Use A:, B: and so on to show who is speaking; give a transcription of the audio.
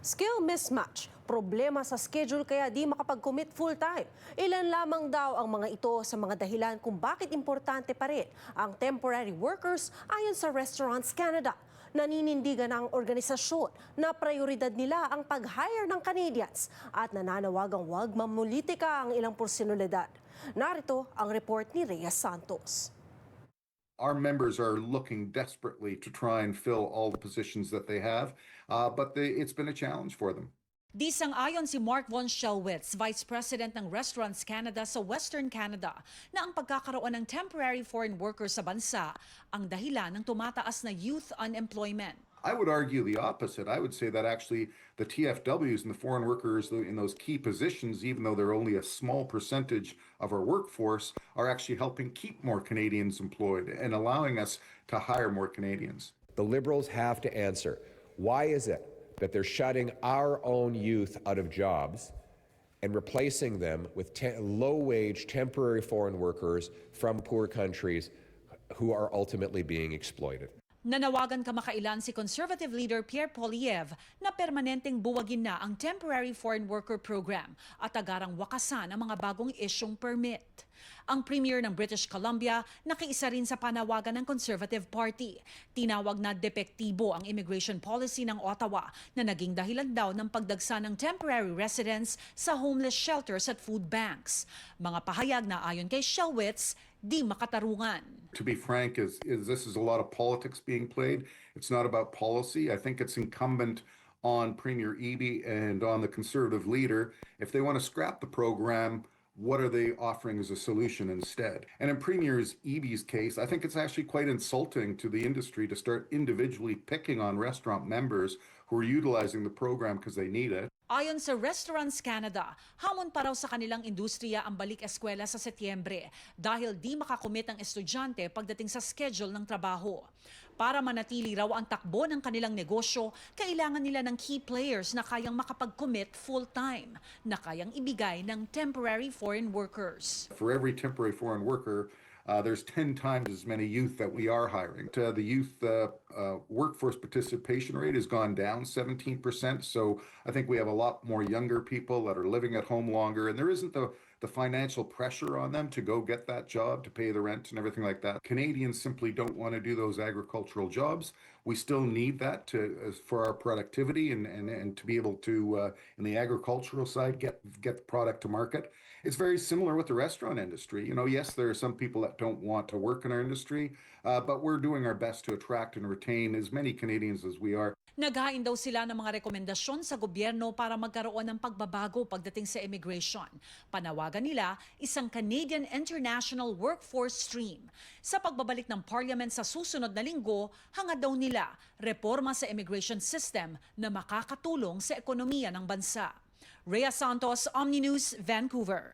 A: Skill mismatch, problema sa schedule kaya di makapag-commit full-time. Ilan lamang daw ang mga ito sa mga dahilan kung bakit importante pa rin ang temporary workers ayon sa Restaurants Canada. Naninindigan ang organisasyon na prioridad nila ang pag-hire ng Canadians at nananawagang huwag mamulitika ang ilang porsyonalidad. Narito ang report ni Rhea Santos.
B: Our members are looking desperately to try and fill all the positions that they have, but it's been a challenge for them.
C: Di sang-ayon si Mark Von Schelwitz, Vice President ng Restaurants Canada sa Western Canada, na ang pagkakaroon ng temporary foreign workers sa bansa ang dahilan ng tumataas na youth unemployment.
B: I would argue the opposite. I would say that actually the TFWs and the foreign workers in those key positions, even though they're only a small percentage of our workforce, are actually helping keep more Canadians employed and allowing us to hire more Canadians.
D: The Liberals have to answer, why is it that they're shutting our own youth out of jobs and replacing them with low-wage temporary foreign workers from poor countries who are ultimately being exploited?
C: Nanawagan kamakailan si Conservative leader Pierre Poilievre na permanenteng buwagin na ang Temporary Foreign Worker Program at agarang wakasan ang mga bagong isyong permit. Ang Premier ng British Columbia nakiisa rin sa panawagan ng Conservative Party. Tinawag na depektibo ang immigration policy ng Ottawa na naging dahilan daw ng pagdagsa ng temporary residents sa homeless shelters at food banks. Mga pahayag na ayon kay Schelwitz, di makatarungan.
B: To be frank, this is a lot of politics being played. It's not about policy. I think it's incumbent on Premier Eby and on the Conservative leader. If they want to scrap the program, what are they offering as a solution instead? And in Premier Eby's case, I think it's actually quite insulting to the industry to start individually picking on restaurant members who are utilizing the program because they need it.
C: Ayon sa Restaurants Canada, hamon pa raw sa kanilang industriya ang balik eskwela sa Setyembre dahil di makakomit ang estudyante pagdating sa schedule ng trabaho. Para manatili raw ang takbo ng kanilang negosyo, kailangan nila ng key players na kayang makapag-commit full-time, na kayang ibigay ng temporary foreign workers.
B: For every temporary foreign worker, there's 10 times as many youth that we are hiring. The youth workforce participation rate has gone down 17%. So I think we have a lot more younger people that are living at home longer, and there isn't the financial pressure on them to go get that job, to pay the rent and everything like that. Canadians simply don't want to do those agricultural jobs. We still need that for our productivity and to be able to, in the agricultural side, get the product to market. It's very similar with the restaurant industry. You know, yes, there are some people that don't want to work in our industry, but we're doing our best to attract and retain as many Canadians as we are.
C: Naghain daw sila ng mga rekomendasyon sa gobyerno para magkaroon ng pagbabago pagdating sa immigration. Panawagan nila isang Canadian International Workforce Stream. Sa pagbabalik ng Parliament sa susunod na linggo, hangad daw nila reforma sa immigration system na makakatulong sa ekonomiya ng bansa. Rhea Santos, Omni News, Vancouver.